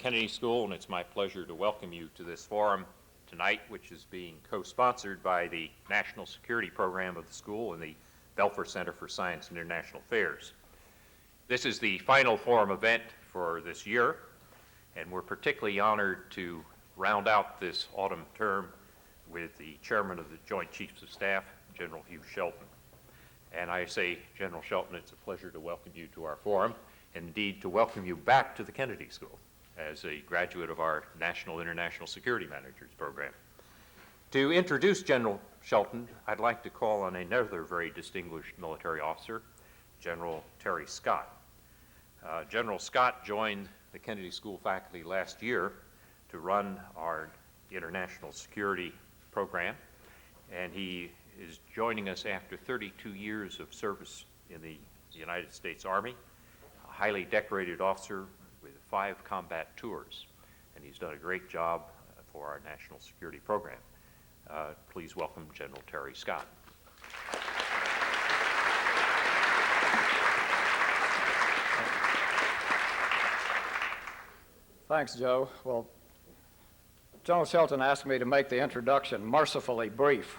Kennedy School, and it's my pleasure to welcome you to this forum tonight, which is being co-sponsored by the National Security Program of the school and the Belfer Center for Science and International Affairs. This is the final forum event for this year, and we're particularly honored to round out this autumn term with the Chairman of the Joint Chiefs of Staff, General Hugh Shelton. And I say, General Shelton, it's a pleasure to welcome you to our forum, and indeed to welcome you back to the Kennedy School as a graduate of our National International Security Managers Program. To introduce General Shelton, I'd like to call on another very distinguished military officer, General Terry Scott. General Scott joined the Kennedy School faculty last year to run our international security program, and he is joining us after 32 years of service in the United States Army, a highly decorated officer with 5 combat tours, and he's done a great job for our national security program. Please welcome General Terry Scott. Thanks, Joe. Well, General Shelton asked me to make the introduction mercifully brief,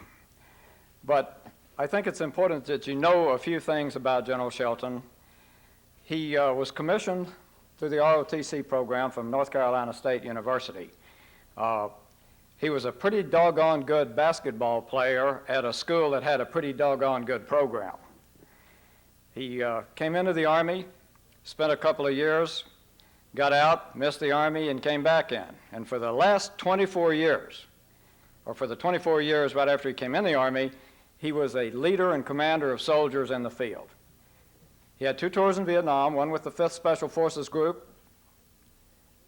but I think it's important that you know a few things about General Shelton. He was commissioned through the ROTC program from North Carolina State University. He was a pretty doggone good basketball player at a school that had a pretty doggone good program. He came into the Army, spent a couple of years, got out, missed the Army, and came back in. And for the last 24 years, or for the 24 years right after he came in the Army, he was a leader and commander of soldiers in the field. He had 2 tours in Vietnam, one with the 5th Special Forces Group,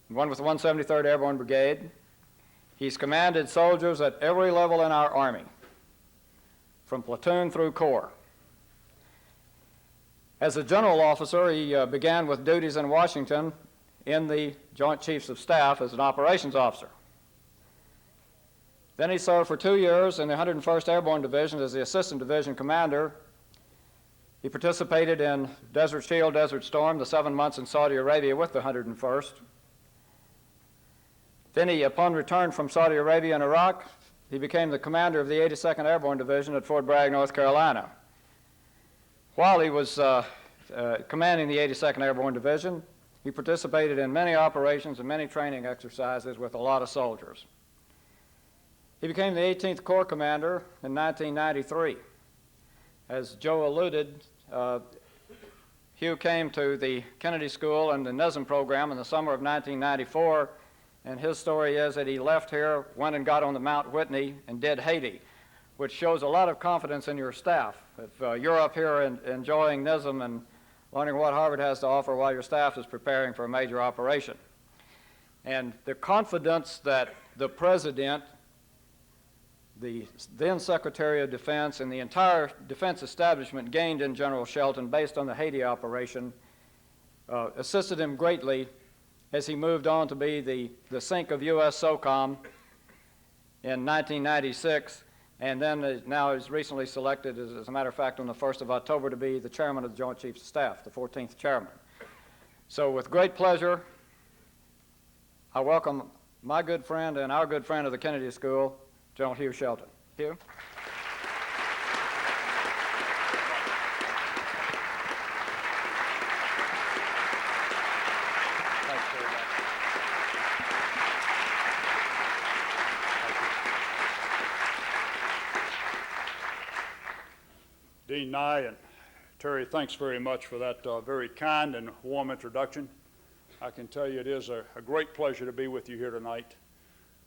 one with the 173rd Airborne Brigade. He's commanded soldiers at every level in our Army, from platoon through corps. As a general officer, he began with duties in Washington in the Joint Chiefs of Staff as an operations officer. Then he served for 2 years in the 101st Airborne Division as the assistant division commander. He participated in Desert Shield, Desert Storm, the 7 months in Saudi Arabia with the 101st. Then he, upon return from Saudi Arabia and Iraq, he became the commander of the 82nd Airborne Division at Fort Bragg, North Carolina. While he was commanding the 82nd Airborne Division, he participated in many operations and many training exercises with a lot of soldiers. He became the 18th Corps Commander in 1993. As Joe alluded, Hugh came to the Kennedy School and the NISM program in the summer of 1994, and his story is that he left here, went and got on the Mount Whitney, and did Haiti, which shows a lot of confidence in your staff. If you're up here enjoying NISM and learning what Harvard has to offer while your staff is preparing for a major operation. And the confidence that the President, the then Secretary of Defense, and the entire defense establishment gained in General Shelton based on the Haiti operation assisted him greatly as he moved on to be the SINC of U.S. SOCOM in 1996, and then now is recently selected, as a matter of fact, on the 1st of October to be the chairman of the Joint Chiefs of Staff, the 14th chairman. So with great pleasure, I welcome my good friend and our good friend of the Kennedy School, General Hugh Shelton. Hugh? Thanks very much. Dean Nye and Terry, thanks very much for that very kind and warm introduction. I can tell you it is a great pleasure to be with you here tonight.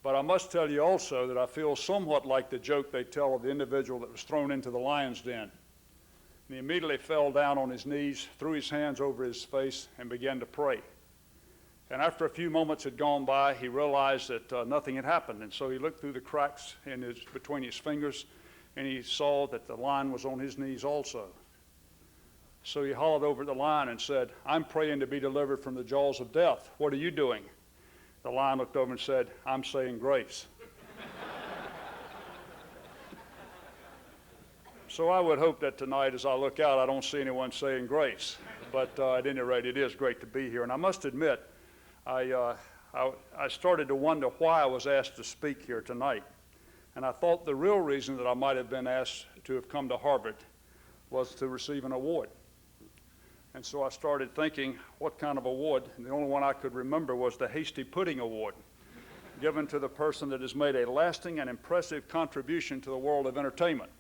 But I must tell you also that I feel somewhat like the joke they tell of the individual that was thrown into the lion's den. And he immediately fell down on his knees, threw his hands over his face, and began to pray. And after a few moments had gone by, he realized that nothing had happened. And so he looked through the cracks between his fingers, and he saw that the lion was on his knees also. So he hollered over at the lion and said, "I'm praying to be delivered from the jaws of death. What are you doing?" The lion looked over and said, "I'm saying grace." So I would hope that tonight as I look out, I don't see anyone saying grace. But at any rate, it is great to be here. And I must admit, I I started to wonder why I was asked to speak here tonight. And I thought the real reason that I might have been asked to have come to Harvard was to receive an award. And so I started thinking, what kind of award? And the only one I could remember was the Hasty Pudding Award, given to the person that has made a lasting and impressive contribution to the world of entertainment.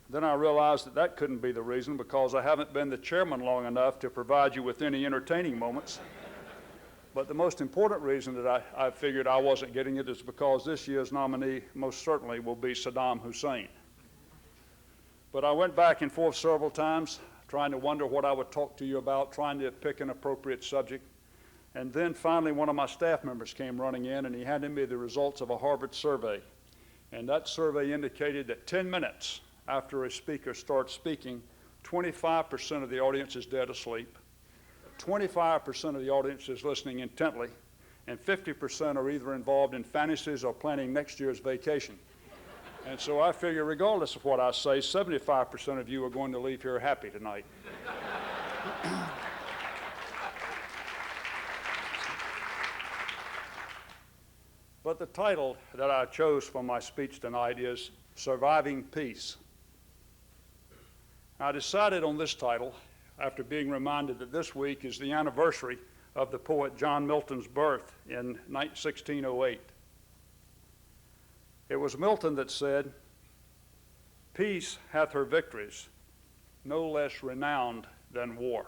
Then I realized that that couldn't be the reason, because I haven't been the chairman long enough to provide you with any entertaining moments. But the most important reason that I figured I wasn't getting it is because this year's nominee most certainly will be Saddam Hussein. But I went back and forth several times, trying to wonder what I would talk to you about, trying to pick an appropriate subject. And then finally one of my staff members came running in, and he handed me the results of a Harvard survey. And that survey indicated that 10 minutes after a speaker starts speaking, 25% of the audience is dead asleep, 25% of the audience is listening intently, and 50% are either involved in fantasies or planning next year's vacation. And so I figure, regardless of what I say, 75% of you are going to leave here happy tonight. But the title that I chose for my speech tonight is Surviving Peace. I decided on this title after being reminded that this week is the anniversary of the poet John Milton's birth in 1608. It was Milton that said, "Peace hath her victories, no less renowned than war."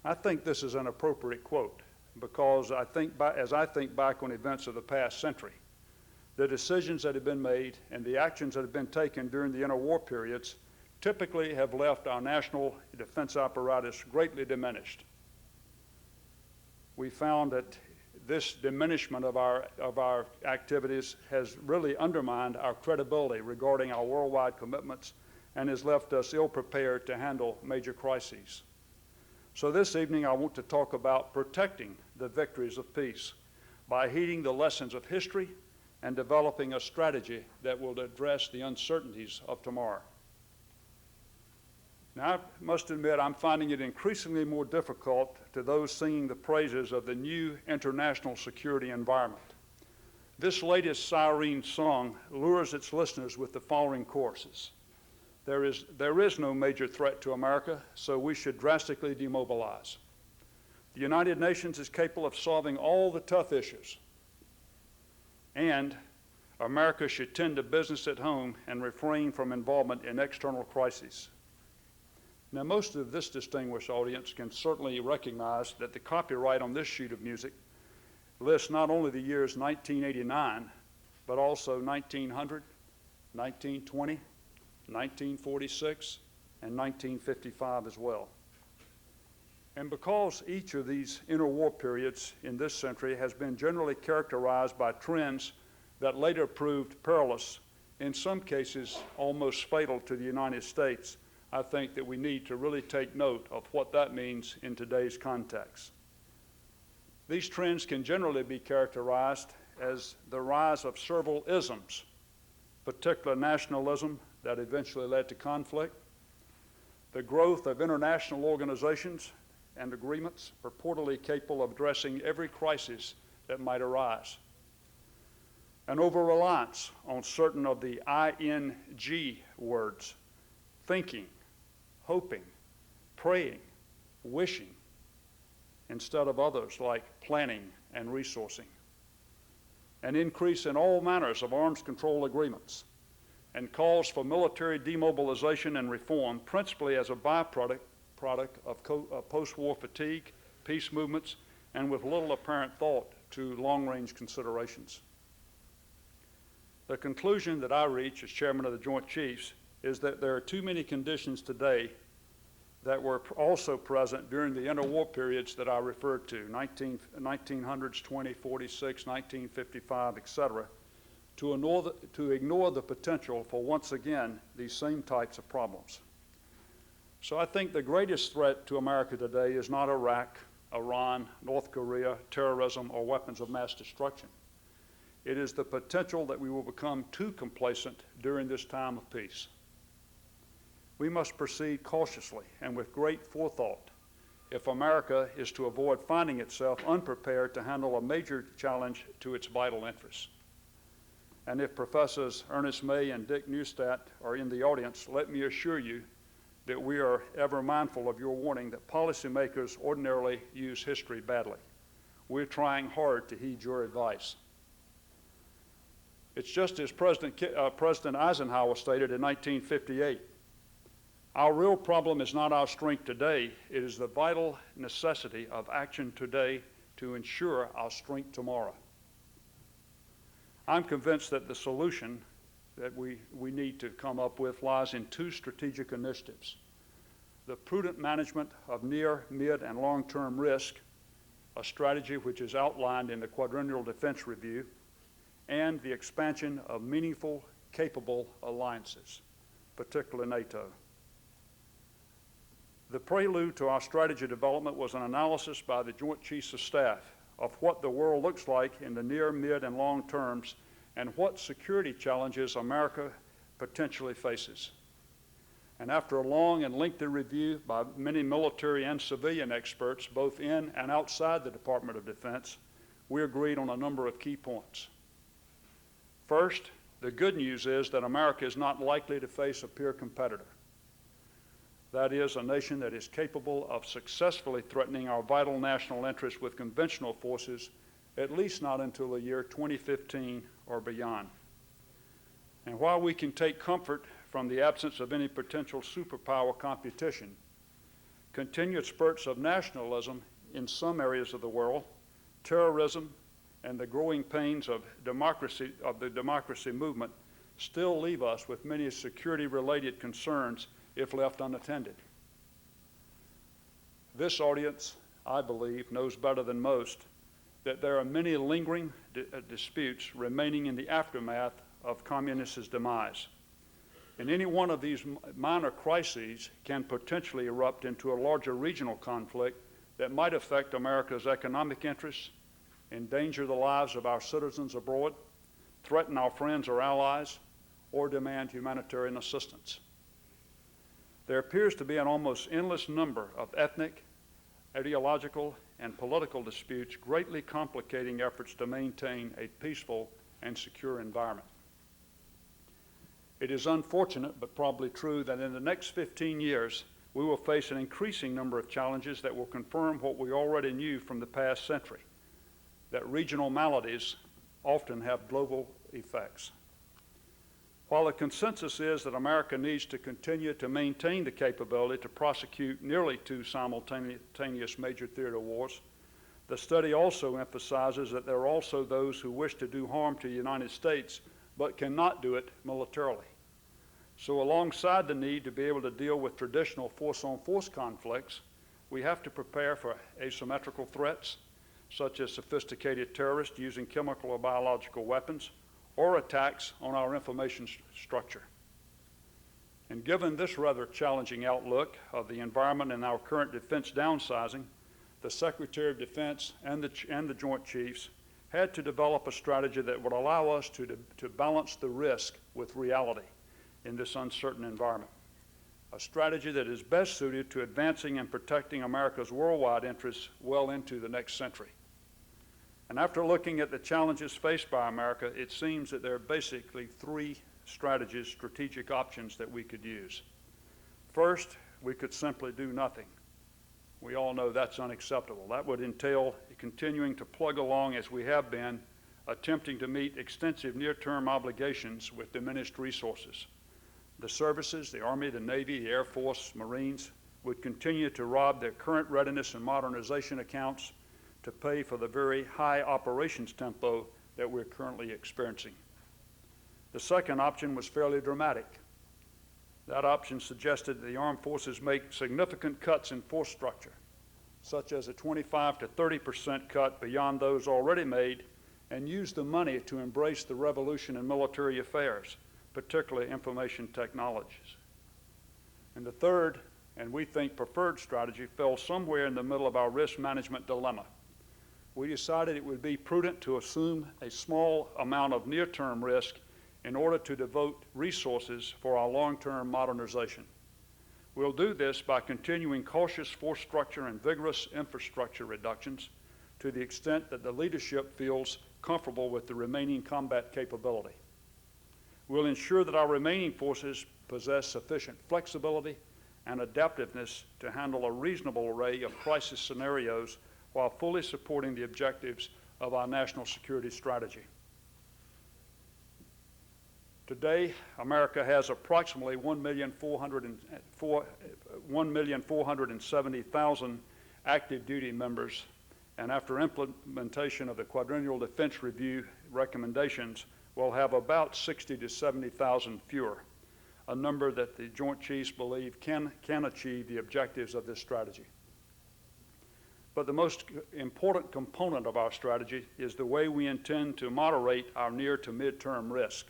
I think this is an appropriate quote, because as I think back on events of the past century, the decisions that have been made and the actions that have been taken during the interwar periods typically have left our national defense apparatus greatly diminished. We found that this diminishment of our activities has really undermined our credibility regarding our worldwide commitments and has left us ill-prepared to handle major crises. So this evening I want to talk about protecting the victories of peace by heeding the lessons of history and developing a strategy that will address the uncertainties of tomorrow. Now, I must admit, I'm finding it increasingly more difficult to those singing the praises of the new international security environment. This latest siren song lures its listeners with the following choruses. There is no major threat to America, so we should drastically demobilize. The United Nations is capable of solving all the tough issues. And America should tend to business at home and refrain from involvement in external crises. Now, most of this distinguished audience can certainly recognize that the copyright on this sheet of music lists not only the years 1989, but also 1900, 1920, 1946, and 1955 as well. And because each of these interwar periods in this century has been generally characterized by trends that later proved perilous, in some cases almost fatal to the United States, I think that we need to really take note of what that means in today's context. These trends can generally be characterized as the rise of several isms, particular nationalism that eventually led to conflict, the growth of international organizations and agreements purportedly capable of addressing every crisis that might arise, an over-reliance on certain of the ING words, thinking, hoping, praying, wishing, instead of others like planning and resourcing. An increase in all manners of arms control agreements and calls for military demobilization and reform, principally as a byproduct of post-war fatigue, peace movements, and with little apparent thought to long-range considerations. The conclusion that I reach as chairman of the Joint Chiefs is that there are too many conditions today that were also present during the interwar periods that I referred to, 1900s, 2046, 1955, etc., to ignore the potential for, once again, these same types of problems. So I think the greatest threat to America today is not Iraq, Iran, North Korea, terrorism, or weapons of mass destruction. It is the potential that we will become too complacent during this time of peace. We must proceed cautiously and with great forethought if America is to avoid finding itself unprepared to handle a major challenge to its vital interests. And if Professors Ernest May and Dick Neustadt are in the audience, let me assure you that we are ever mindful of your warning that policymakers ordinarily use history badly. We're trying hard to heed your advice. It's just as President Eisenhower stated in 1958, our real problem is not our strength today, it is the vital necessity of action today to ensure our strength tomorrow. I'm convinced that the solution that we need to come up with lies in two strategic initiatives: the prudent management of near, mid, and long-term risk, a strategy which is outlined in the Quadrennial Defense Review, and the expansion of meaningful, capable alliances, particularly NATO. The prelude to our strategy development was an analysis by the Joint Chiefs of Staff of what the world looks like in the near, mid, and long terms, and what security challenges America potentially faces. And after a long and lengthy review by many military and civilian experts, both in and outside the Department of Defense, we agreed on a number of key points. First, the good news is that America is not likely to face a peer competitor. That is, a nation that is capable of successfully threatening our vital national interests with conventional forces, at least not until the year 2015 or beyond. And while we can take comfort from the absence of any potential superpower competition, continued spurts of nationalism in some areas of the world, terrorism, and the growing pains of the democracy movement still leave us with many security-related concerns if left unattended. This audience, I believe, knows better than most that there are many lingering disputes remaining in the aftermath of communists' demise. And any one of these minor crises can potentially erupt into a larger regional conflict that might affect America's economic interests, endanger the lives of our citizens abroad, threaten our friends or allies, or demand humanitarian assistance. There appears to be an almost endless number of ethnic, ideological, and political disputes greatly complicating efforts to maintain a peaceful and secure environment. It is unfortunate, but probably true, that in the next 15 years, we will face an increasing number of challenges that will confirm what we already knew from the past century, that regional maladies often have global effects. While the consensus is that America needs to continue to maintain the capability to prosecute nearly 2 simultaneous major theater wars, the study also emphasizes that there are also those who wish to do harm to the United States but cannot do it militarily. So alongside the need to be able to deal with traditional force-on-force conflicts, we have to prepare for asymmetrical threats, such as sophisticated terrorists using chemical or biological weapons, or attacks on our information structure. And given this rather challenging outlook of the environment and our current defense downsizing, the Secretary of Defense and the Joint Chiefs had to develop a strategy that would allow us to balance the risk with reality in this uncertain environment. A strategy that is best suited to advancing and protecting America's worldwide interests well into the next century. And after looking at the challenges faced by America, it seems that there are basically 3 strategic options that we could use. First, we could simply do nothing. We all know that's unacceptable. That would entail continuing to plug along as we have been, attempting to meet extensive near-term obligations with diminished resources. The services, the Army, the Navy, the Air Force, Marines, would continue to rob their current readiness and modernization accounts to pay for the very high operations tempo that we're currently experiencing. The second option was fairly dramatic. That option suggested that the armed forces make significant cuts in force structure, such as a 25 to 30% cut beyond those already made, and use the money to embrace the revolution in military affairs, particularly information technologies. And the third, and we think preferred strategy, fell somewhere in the middle of our risk management dilemma. We decided it would be prudent to assume a small amount of near-term risk in order to devote resources for our long-term modernization. We'll do this by continuing cautious force structure and vigorous infrastructure reductions to the extent that the leadership feels comfortable with the remaining combat capability. We'll ensure that our remaining forces possess sufficient flexibility and adaptiveness to handle a reasonable array of crisis scenarios while fully supporting the objectives of our national security strategy. Today, America has approximately 1,470,000 active duty members, and after implementation of the Quadrennial Defense Review recommendations, we'll have about 60 to 70,000 fewer, a number that the Joint Chiefs believe can achieve the objectives of this strategy. But the most important component of our strategy is the way we intend to moderate our near to midterm risk.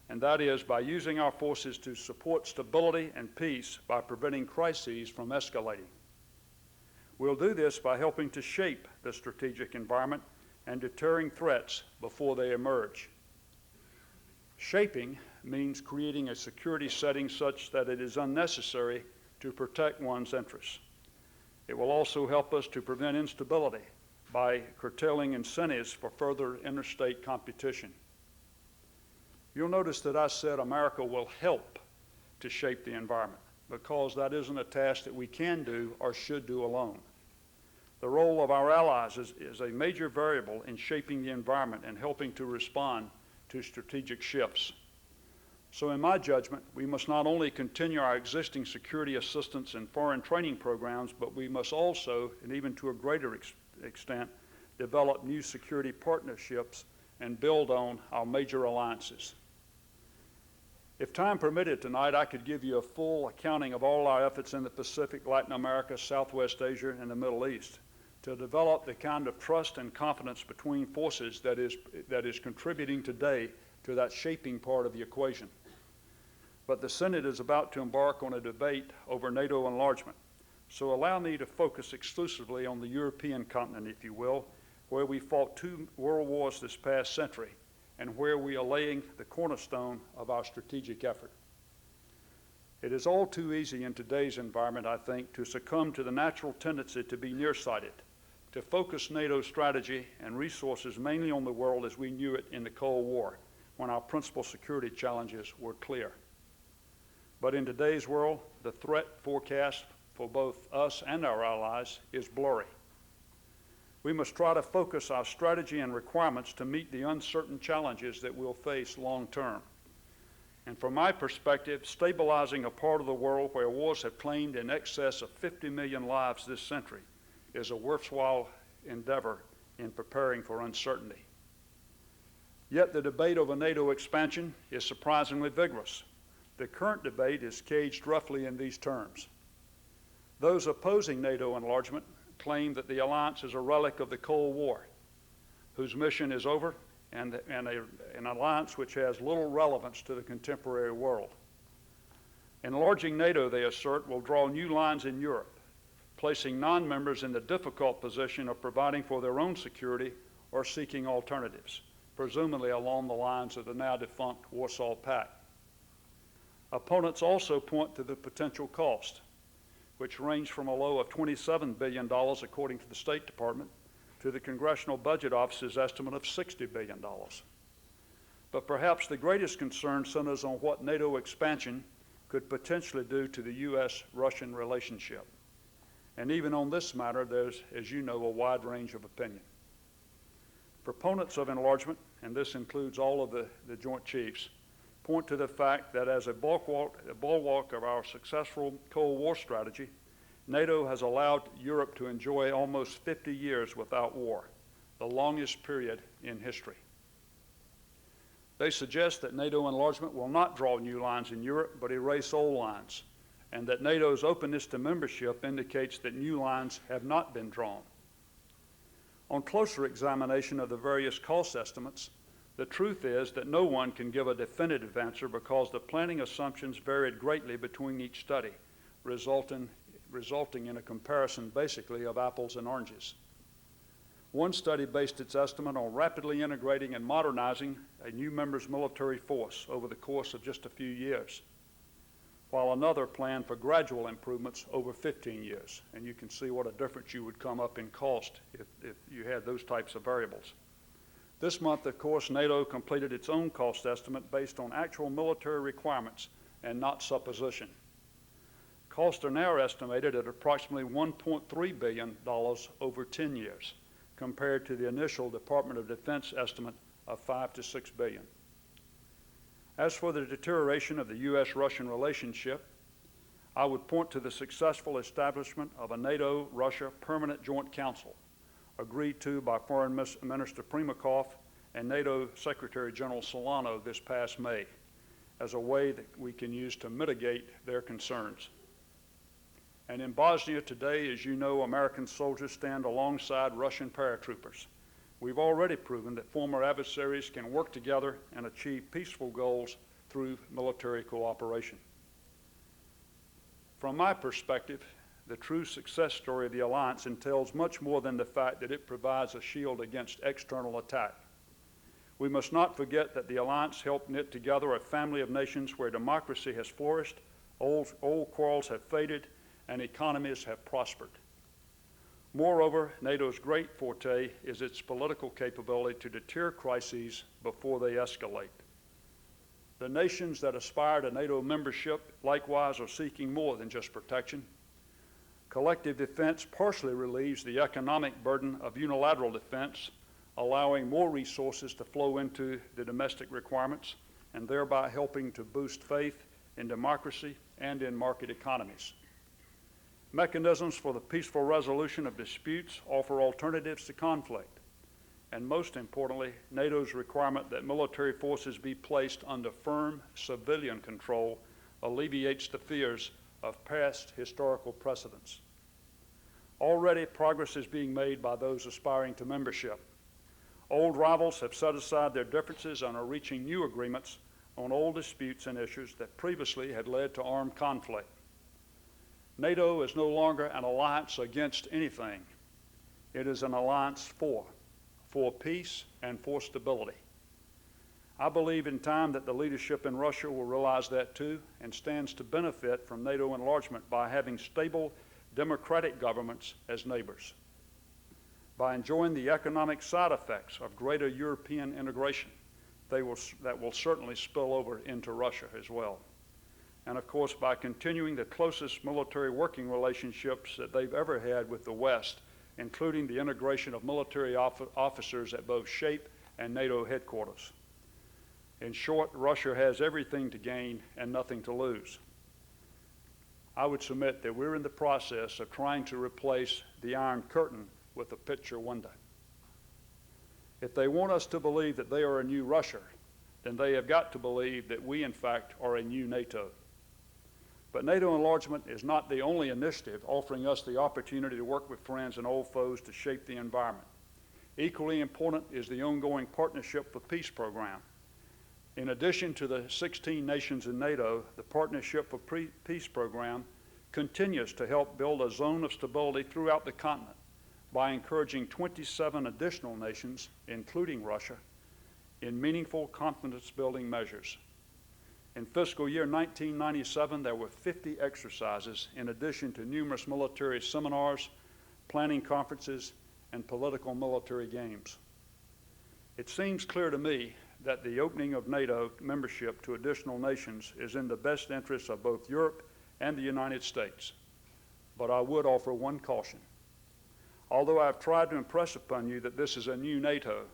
And that is by using our forces to support stability and peace by preventing crises from escalating. We'll do this by helping to shape the strategic environment and deterring threats before they emerge. Shaping means creating a security setting such that it is unnecessary to protect one's interests. It will also help us to prevent instability by curtailing incentives for further interstate competition. You'll notice that I said America will help to shape the environment, because that isn't a task that we can do or should do alone. The role of our allies is a major variable in shaping the environment and helping to respond to strategic shifts. So in my judgment, we must not only continue our existing security assistance and foreign training programs, but we must also, and even to a greater extent, develop new security partnerships and build on our major alliances. If time permitted tonight, I could give you a full accounting of all our efforts in the Pacific, Latin America, Southwest Asia, and the Middle East to develop the kind of trust and confidence between forces that is contributing today to that shaping part of the equation. But the Senate is about to embark on a debate over NATO enlargement. So allow me to focus exclusively on the European continent, if you will, where we fought 2 world wars this past century, and where we are laying the cornerstone of our strategic effort. It is all too easy in today's environment, I think, to succumb to the natural tendency to be nearsighted, to focus NATO strategy and resources mainly on the world as we knew it in the Cold War, when our principal security challenges were clear. But in today's world, the threat forecast for both us and our allies is blurry. We must try to focus our strategy and requirements to meet the uncertain challenges that we'll face long term. And from my perspective, stabilizing a part of the world where wars have claimed in excess of 50 million lives this century is a worthwhile endeavor in preparing for uncertainty. Yet the debate over NATO expansion is surprisingly vigorous. The current debate is caged roughly in these terms. Those opposing NATO enlargement claim that the alliance is a relic of the Cold War, whose mission is over, and an alliance which has little relevance to the contemporary world. Enlarging NATO, they assert, will draw new lines in Europe, placing non-members in the difficult position of providing for their own security or seeking alternatives, presumably along the lines of the now defunct Warsaw Pact. Opponents also point to the potential cost, which ranged from a low of $27 billion, according to the State Department, to the Congressional Budget Office's estimate of $60 billion. But perhaps the greatest concern centers on what NATO expansion could potentially do to the U.S.-Russian relationship. And even on this matter, there's, as you know, a wide range of opinion. Proponents of enlargement, and this includes all of the Joint Chiefs, point to the fact that as a bulwark of our successful Cold War strategy, NATO has allowed Europe to enjoy almost 50 years without war, the longest period in history. They suggest that NATO enlargement will not draw new lines in Europe, but erase old lines, and that NATO's openness to membership indicates that new lines have not been drawn. On closer examination of the various cost estimates, the truth is that no one can give a definitive answer because the planning assumptions varied greatly between each study, resulting in a comparison basically of apples and oranges. One study based its estimate on rapidly integrating and modernizing a new member's military force over the course of just a few years. while another planned for gradual improvements over 15 years. And you can see what a difference you would come up in cost if you had those types of variables. This month, of course, NATO completed its own cost estimate based on actual military requirements and not supposition. Costs are now estimated at approximately $1.3 billion over 10 years, compared to the initial Department of Defense estimate of $5 to $6 billion. As for the deterioration of the U.S.-Russian relationship, I would point to the successful establishment of a NATO Russia Permanent Joint Council, agreed to by Foreign Minister Primakov and NATO Secretary General Solano this past May, as a way that we can use to mitigate their concerns. And in Bosnia today, as you know, American soldiers stand alongside Russian paratroopers. We've already proven that former adversaries can work together and achieve peaceful goals through military cooperation. From my perspective, the true success story of the alliance entails much more than the fact that it provides a shield against external attack. We must not forget that the alliance helped knit together a family of nations where democracy has flourished, old quarrels have faded, and economies have prospered. Moreover, NATO's great forte is its political capability to deter crises before they escalate. The nations that aspire to NATO membership likewise are seeking more than just protection. Collective defense partially relieves the economic burden of unilateral defense, allowing more resources to flow into the domestic requirements and thereby helping to boost faith in democracy and in market economies. Mechanisms for the peaceful resolution of disputes offer alternatives to conflict. And most importantly, NATO's requirement that military forces be placed under firm civilian control alleviates the fears of past historical precedents. Already progress is being made by those aspiring to membership. Old rivals have set aside their differences and are reaching new agreements on old disputes and issues that previously had led to armed conflict. NATO is no longer an alliance against anything. It is an alliance for peace and for stability. I believe in time that the leadership in Russia will realize that too and stands to benefit from NATO enlargement by having stable democratic governments as neighbors, by enjoying the economic side effects of greater European integration that will certainly spill over into Russia as well. And of course, by continuing the closest military working relationships that they've ever had with the West, including the integration of military officers at both SHAPE and NATO headquarters. In short, Russia has everything to gain and nothing to lose. I would submit that we're in the process of trying to replace the Iron Curtain with a picture window. If they want us to believe that they are a new Russia, then they have got to believe that we, in fact, are a new NATO. But NATO enlargement is not the only initiative offering us the opportunity to work with friends and old foes to shape the environment. Equally important is the ongoing Partnership for Peace program. In addition to the 16 nations in NATO, the Partnership for Peace program continues to help build a zone of stability throughout the continent by encouraging 27 additional nations, including Russia, in meaningful confidence-building measures. In fiscal year 1997, there were 50 exercises in addition to numerous military seminars, planning conferences, and political military games. It seems clear to me that the opening of NATO membership to additional nations is in the best interests of both Europe and the United States. But I would offer one caution. Although I've tried to impress upon you that this is a new NATO,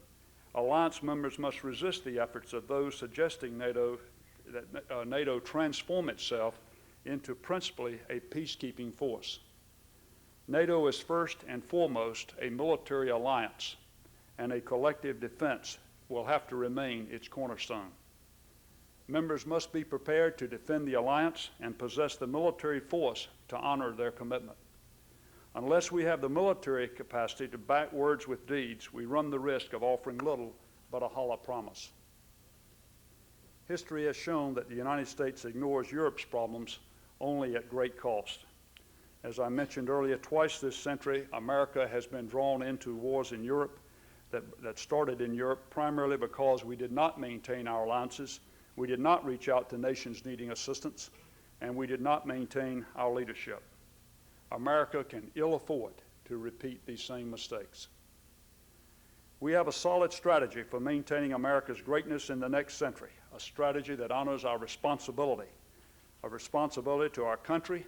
alliance members must resist the efforts of those suggesting that NATO transform itself into principally a peacekeeping force. NATO is first and foremost a military alliance, and a collective defense will have to remain its cornerstone. Members must be prepared to defend the alliance and possess the military force to honor their commitment. Unless we have the military capacity to back words with deeds, we run the risk of offering little but a hollow promise. History has shown that the United States ignores Europe's problems only at great cost. As I mentioned earlier, twice this century, America has been drawn into wars in Europe that started in Europe primarily because we did not maintain our alliances, we did not reach out to nations needing assistance, and we did not maintain our leadership. America can ill afford to repeat these same mistakes. We have a solid strategy for maintaining America's greatness in the next century, a strategy that honors our responsibility, a responsibility to our country,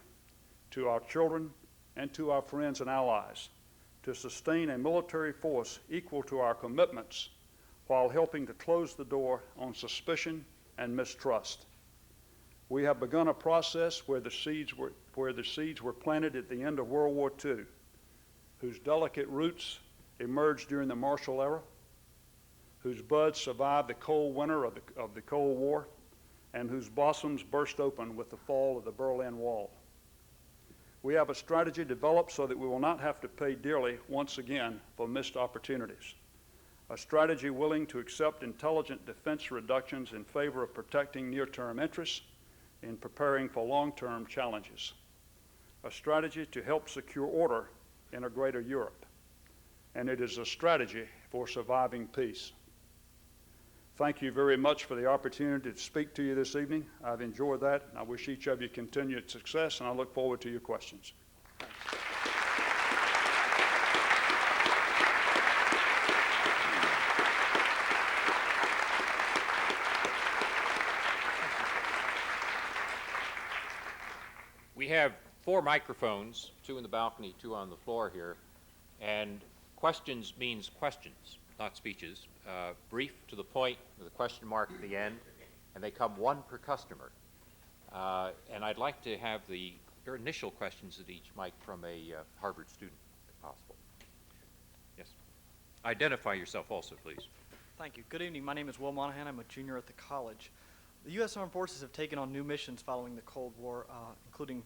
to our children, and to our friends and allies, to sustain a military force equal to our commitments while helping to close the door on suspicion and mistrust. We have begun a process where the seeds were planted at the end of World War II, whose delicate roots emerged during the Marshall era, whose buds survived the cold winter of the Cold War, and whose blossoms burst open with the fall of the Berlin Wall. We have a strategy developed so that we will not have to pay dearly once again for missed opportunities. A strategy willing to accept intelligent defense reductions in favor of protecting near-term interests in preparing for long-term challenges. A strategy to help secure order in a greater Europe. And it is a strategy for surviving peace. Thank you very much for the opportunity to speak to you this evening. I've enjoyed that, and I wish each of you continued success, and I look forward to your questions. We have 4 microphones, 2 in the balcony, 2 on the floor here, and questions means questions, not speeches. Brief, to the point, with a question mark at the end, and they come 1 per customer. And I'd like to have your initial questions at each mic from a Harvard student, if possible. Yes. Identify yourself also, please. Thank you. Good evening. My name is Will Monahan. I'm a junior at the college. The U.S. Armed Forces have taken on new missions following the Cold War, including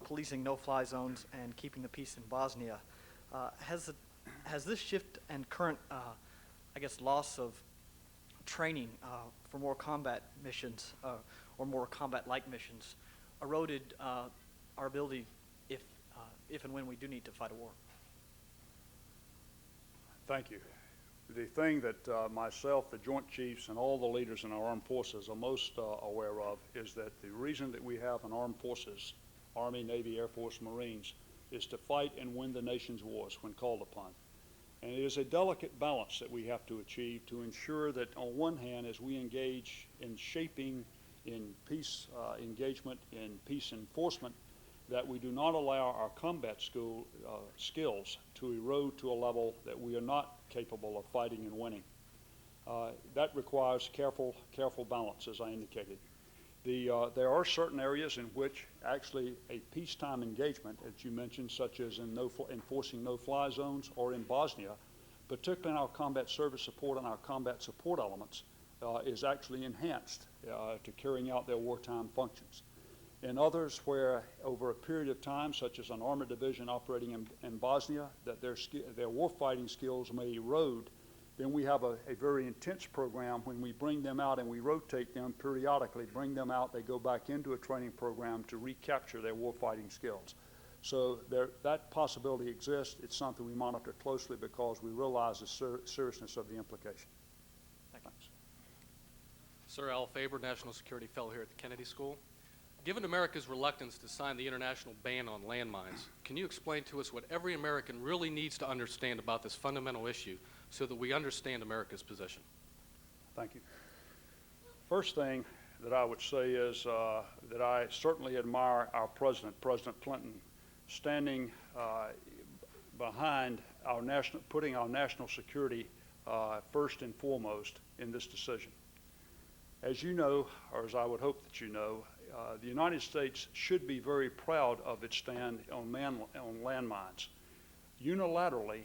policing no-fly zones and keeping the peace in Bosnia. Has this shift and current, loss of training for more combat missions or more combat-like missions eroded our ability if and when we do need to fight a war? Thank you. The thing that myself, the Joint Chiefs, and all the leaders in our armed forces are most aware of is that the reason that we have an armed forces, Army, Navy, Air Force, Marines, is to fight and win the nation's wars when called upon. And it is a delicate balance that we have to achieve to ensure that, on one hand, as we engage in shaping in peace engagement, in peace enforcement, that we do not allow our combat skills to erode to a level that we are not capable of fighting and winning. That requires careful balance, as I indicated. There are certain areas in which actually a peacetime engagement, as you mentioned, such as in enforcing no-fly zones or in Bosnia, particularly in our combat service support and our combat support elements, is actually enhanced to carrying out their wartime functions. In others where over a period of time, such as an armored division operating in Bosnia, that their warfighting skills may erode, then we have a very intense program when we bring them out and we rotate them periodically, bring them out, they go back into a training program to recapture their warfighting skills. So that possibility exists. It's something we monitor closely because we realize the seriousness of the implication. Thanks. Sir Al Faber, National Security Fellow here at the Kennedy School. Given America's reluctance to sign the international ban on landmines, can you explain to us what every American really needs to understand about this fundamental issue so that we understand America's position? Thank you. First thing that I would say is that I certainly admire our president, President Clinton, standing behind putting our national security first and foremost in this decision. As you know, or as I would hope that you know, the United States should be very proud of its stand on landmines. Unilaterally,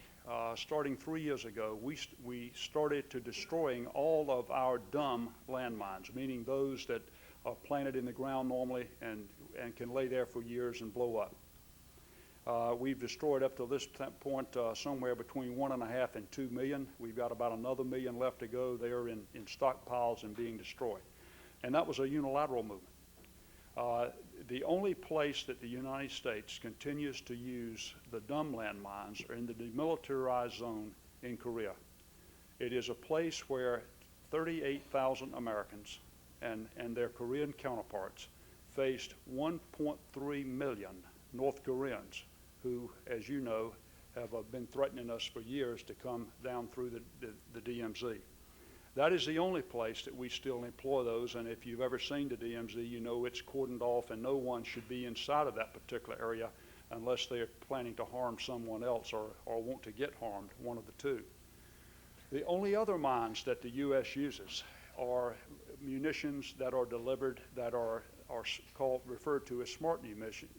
starting 3 years ago, we started to destroying all of our dumb landmines, meaning those that are planted in the ground normally and can lay there for years and blow up. We've destroyed up to this point somewhere between 1.5 and 2 million. We've got about another million left to go. They are in stockpiles and being destroyed. And that was a unilateral movement. The only place that the United States continues to use the dumb landmines are in the demilitarized zone in Korea. It is a place where 38,000 Americans and their Korean counterparts faced 1.3 million North Koreans who, as you know, have been threatening us for years to come down through the DMZ. That is the only place that we still employ those, and if you've ever seen the DMZ, you know it's cordoned off and no one should be inside of that particular area unless they're planning to harm someone else or want to get harmed, one of the two. The only other mines that the U.S. uses are munitions that are delivered that are referred to as smart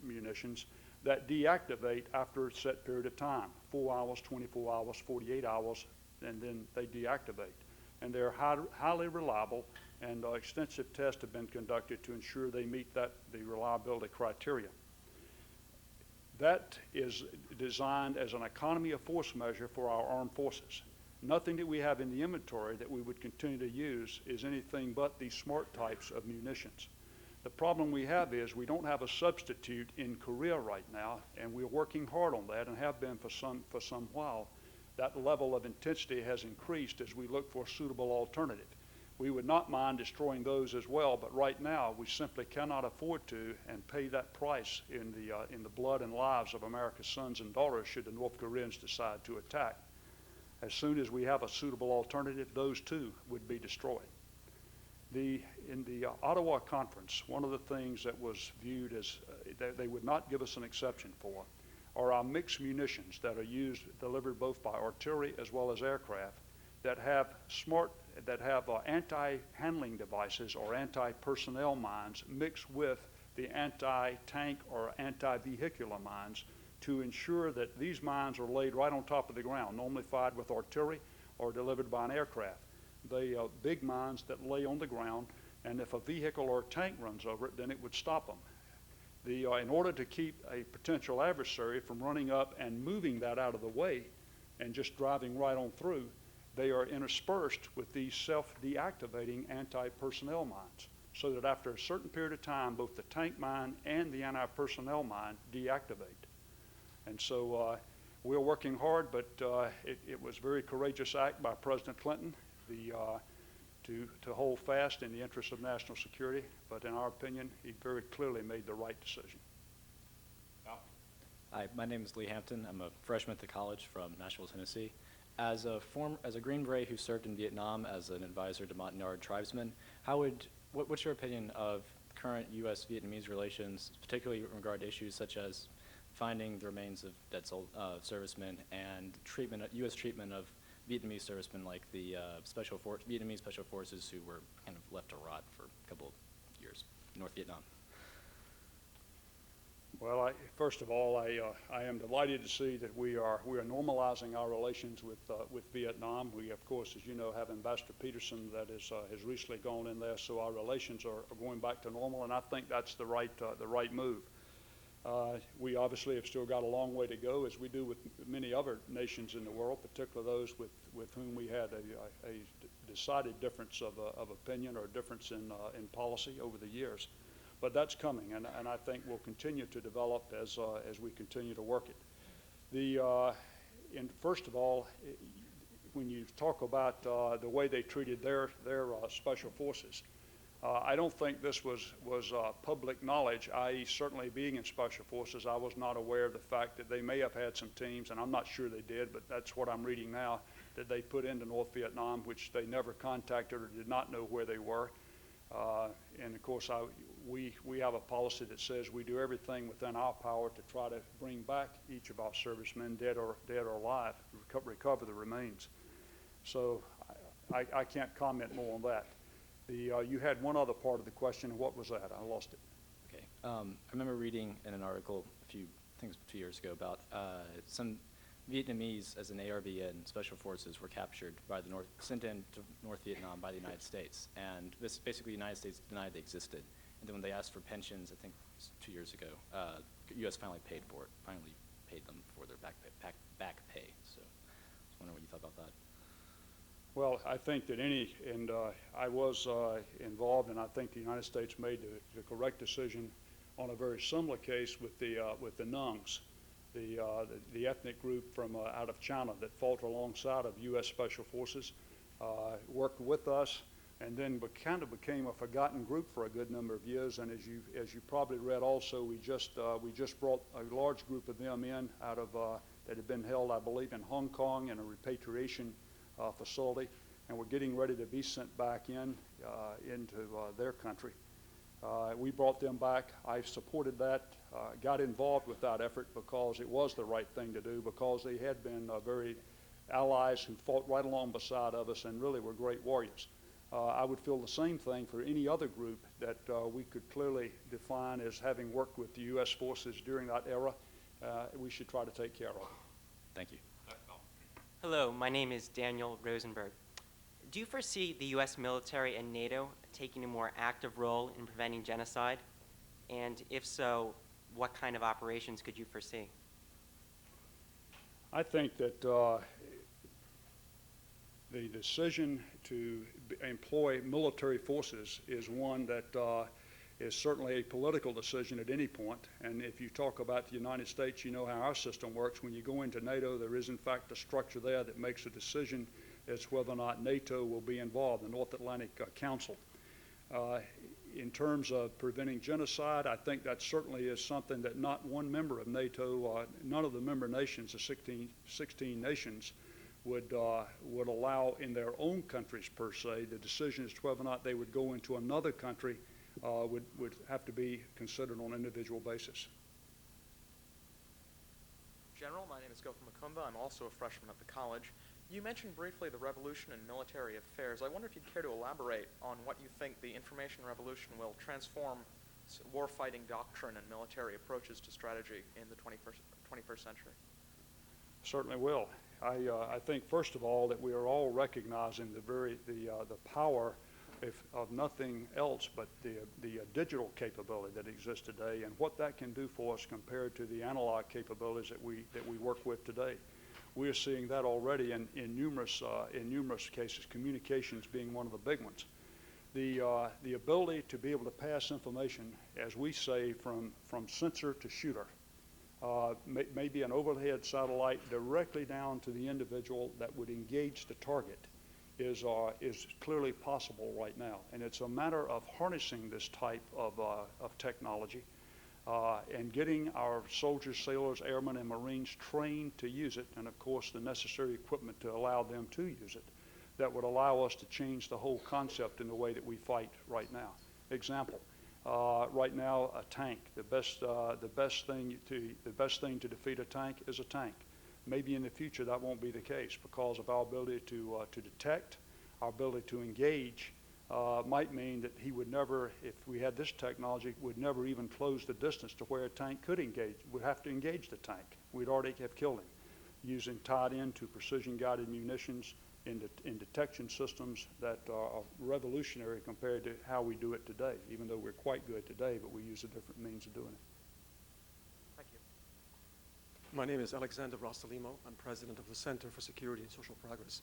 munitions that deactivate after a set period of time, 4 hours, 24 hours, 48 hours, and then they deactivate. And they're highly reliable, and extensive tests have been conducted to ensure they meet the reliability criteria. That is designed as an economy of force measure for our armed forces. Nothing that we have in the inventory that we would continue to use is anything but these smart types of munitions. The problem we have is we don't have a substitute in Korea right now, and we're working hard on that and have been for some while. That level of intensity has increased as we look for a suitable alternative. We would not mind destroying those as well, but right now we simply cannot afford to and pay that price in the blood and lives of America's sons and daughters should the North Koreans decide to attack. As soon as we have a suitable alternative, those too would be destroyed. In the Ottawa conference, one of the things that was viewed as that they would not give us an exception for are our mixed munitions that are delivered both by artillery as well as aircraft that have anti-handling devices or anti-personnel mines mixed with the anti-tank or anti-vehicular mines to ensure that these mines are laid right on top of the ground, normally fired with artillery or delivered by an aircraft. They are big mines that lay on the ground, and if a vehicle or a tank runs over it, then it would stop them. In order to keep a potential adversary from running up and moving that out of the way and just driving right on through, they are interspersed with these self-deactivating anti-personnel mines, so that after a certain period of time, both the tank mine and the anti-personnel mine deactivate. And so we're working hard, but it was a very courageous act by President Clinton to hold fast in the interest of national security, but in our opinion, he very clearly made the right decision. Hi, my name is Lee Hampton. I'm a freshman at the college from Nashville, Tennessee. As a Green Beret who served in Vietnam as an advisor to Montagnard tribesmen, what's your opinion of current U.S.-Vietnamese relations, particularly in regard to issues such as finding the remains of dead servicemen and U.S. treatment of Vietnamese servicemen like the Vietnamese Special Forces who were kind of left to rot for a couple of years in North Vietnam? Well, first of all, I am delighted to see that we are normalizing our relations with Vietnam. We, of course, as you know, have Ambassador Peterson that has recently gone in there, so our relations are going back to normal, and I think that's the right move. We obviously have still got a long way to go, as we do with many other nations in the world, particularly those with whom we had a decided difference of opinion or difference in policy over the years. But that's coming, and I think we'll continue to develop as we continue to work it. First of all, when you talk about the way they treated their special forces, I don't think this was public knowledge, i.e. certainly being in Special Forces, I was not aware of the fact that they may have had some teams, and I'm not sure they did, but that's what I'm reading now, that they put into North Vietnam, which they never contacted or did not know where they were. And of course, we have a policy that says we do everything within our power to try to bring back each of our servicemen, dead or alive, recover the remains. So I can't comment more on that. You had one other part of the question, and what was that? I lost it. Okay. I remember reading in an article a few 2 years ago about some Vietnamese as an ARVN special forces were captured by sent into North Vietnam by the United States, and this basically the United States denied they existed. And then when they asked for pensions, I think it was 2 years ago, the U.S. finally paid for it, finally paid them for their back pay. So I was wondering what you thought about that. Well, I think that I was involved, and I think the United States made the correct decision on a very similar case with the Nungs, the ethnic group from out of China that fought alongside of U.S. Special Forces, worked with us. and then kind of became a forgotten group for a good number of years. And as you probably read also, we just brought a large group of them in out of that had been held, I believe, in Hong Kong in a repatriation facility, and we're getting ready to be sent back into their country. We brought them back. I supported that, got involved with that effort because it was the right thing to do, because they had been very allies who fought right along beside of us and really were great warriors. I would feel the same thing for any other group that we could clearly define as having worked with the U.S. forces during that era. We should try to take care of. Thank you. Hello, my name is Daniel Rosenberg. Do you foresee the U.S. military and NATO taking a more active role in preventing genocide? And if so, what kind of operations could you foresee? I think that the decision to employ military forces is one that is certainly a political decision at any point. And if you talk about the United States, you know how our system works. When you go into NATO, there is in fact a structure there that makes a decision as to whether or not NATO will be involved, the North Atlantic Council. In terms of preventing genocide, I think that certainly is something that not one member of NATO, none of the member nations, the 16 nations, would allow in their own countries per se. The decision as to whether or not they would go into another country would have to be considered on an individual basis. General, my name is Gokul Makumba. I'm also a freshman at the college. You mentioned briefly the revolution in military affairs. I wonder if you'd care to elaborate on what you think the information revolution will transform warfighting doctrine and military approaches to strategy in the 21st century. Certainly will. I think first of all that we are all recognizing the power of nothing else but the digital capability that exists today, and what that can do for us compared to the analog capabilities that we work with today. We are seeing that already in numerous cases, communications being one of the big ones. The ability to be able to pass information, as we say, from sensor to shooter, maybe an overhead satellite directly down to the individual that would engage the target, is clearly possible right now. And it's a matter of harnessing this type of technology and getting our soldiers, sailors, airmen, and Marines trained to use it, and of course the necessary equipment to allow them to use it, that would allow us to change the whole concept in the way that we fight right now. Example, right now a tank, the best thing to defeat a tank is a tank. Maybe in the future that won't be the case because of our ability to detect, our ability to engage. Might mean that he would never, if we had this technology, would never even close the distance to where a tank could engage. We'd have to engage the tank. We'd already have killed him, using tied into precision-guided munitions in detection systems that are revolutionary compared to how we do it today, even though we're quite good today, but we use a different means of doing it. Thank you. My name is Alexander Rostalimo. I'm president of the Center for Security and Social Progress.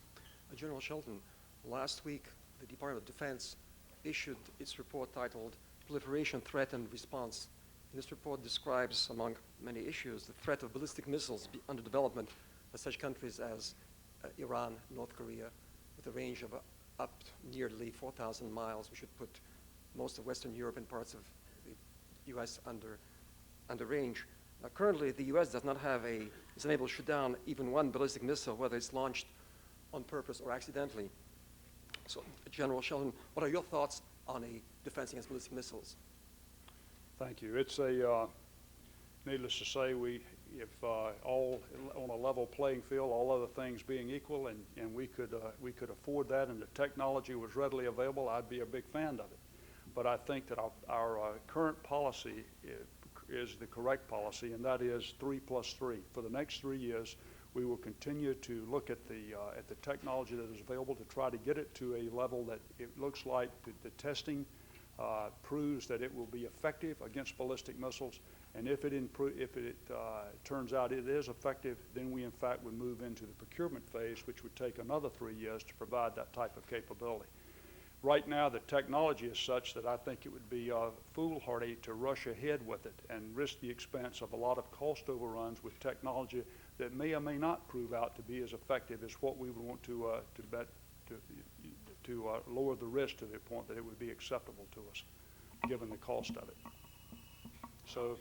General Shelton, last week the Department of Defense issued its report titled Proliferation, Threat, and Response. And this report describes, among many issues, the threat of ballistic missiles under development by such countries as Iran, North Korea, with a range of up nearly 4,000 miles, which should put most of Western Europe and parts of the U.S. under range. Currently, the U.S. does not have is unable to shoot down even one ballistic missile, whether it's launched on purpose or accidentally. So, General Shelton, what are your thoughts on a defense against ballistic missiles? Thank you. It's needless to say, if all on a level playing field, all other things being equal, and we could afford that, and the technology was readily available, I'd be a big fan of it. But I think that our current policy is the correct policy, and that is 3+3. For the next 3 years, we will continue to look at the technology that is available to try to get it to a level that it looks like the testing proves that it will be effective against ballistic missiles. And if it turns out it is effective, then we in fact would move into the procurement phase, which would take another 3 years to provide that type of capability. Right now, the technology is such that I think it would be foolhardy to rush ahead with it and risk the expense of a lot of cost overruns with technology that may or may not prove out to be as effective as what we would want to lower the risk to the point that it would be acceptable to us, given the cost of it. So,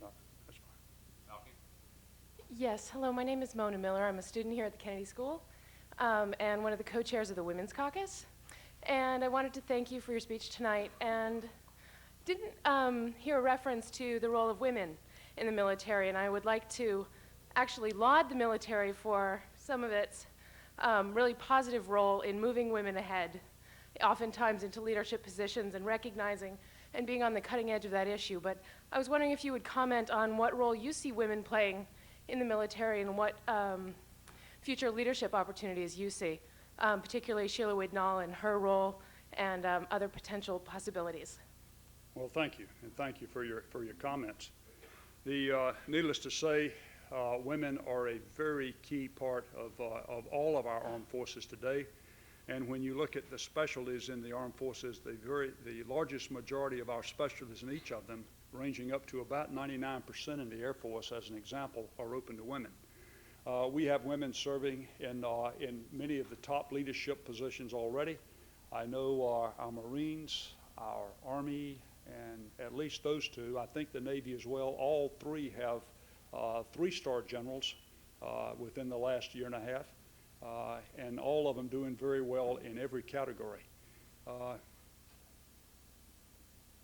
no, that's fine. Yes, hello, my name is Mona Miller. I'm a student here at the Kennedy School and one of the co-chairs of the Women's Caucus. And I wanted to thank you for your speech tonight, and didn't hear a reference to the role of women in the military, and I would like to actually laud the military for some of its really positive role in moving women ahead, oftentimes into leadership positions and recognizing and being on the cutting edge of that issue. But I was wondering if you would comment on what role you see women playing in the military and what future leadership opportunities you see, particularly Sheila Widnall and her role and other potential possibilities. Well, thank you, and thank you for your comments. Needless to say, women are a very key part of all of our armed forces today. And when you look at the specialties in the armed forces, the largest majority of our specialties in each of them, ranging up to about 99% in the Air Force, as an example, are open to women. We have women serving in many of the top leadership positions already. I know our Marines, our Army, and at least those two, I think the Navy as well, all three have 3-star generals within the last year and a half, and all of them doing very well in every category.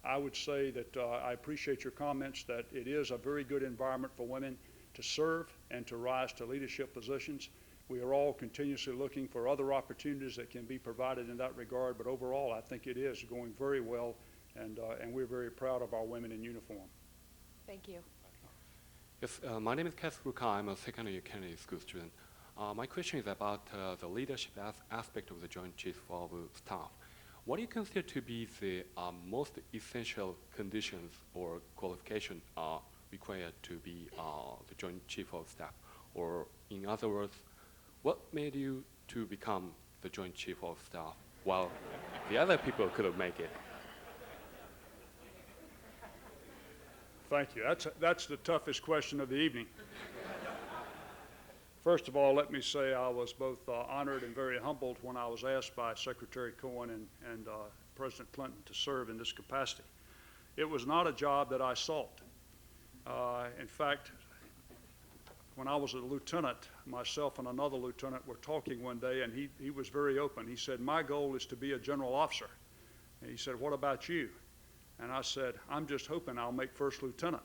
I would say that I appreciate your comments that it is a very good environment for women to serve and to rise to leadership positions. We are all continuously looking for other opportunities that can be provided in that regard, but overall I think it is going very well, and we're very proud of our women in uniform. Thank you. Yes, my name is Kath Ruka. I'm a second-year Kennedy School student. My question is about the leadership aspect of the Joint Chiefs of Staff. What do you consider to be the most essential conditions or qualification required to be the Joint Chief of Staff? Or in other words, what made you to become the Joint Chief of Staff while the other people couldn't make it? Thank you. That's the toughest question of the evening. First of all, let me say I was both honored and very humbled when I was asked by Secretary Cohen and President Clinton to serve in this capacity. It was not a job that I sought. In fact, when I was a lieutenant, myself and another lieutenant were talking one day, and he was very open. He said, "My goal is to be a general officer." And he said, "What about you?" And I said, "I'm just hoping I'll make first lieutenant."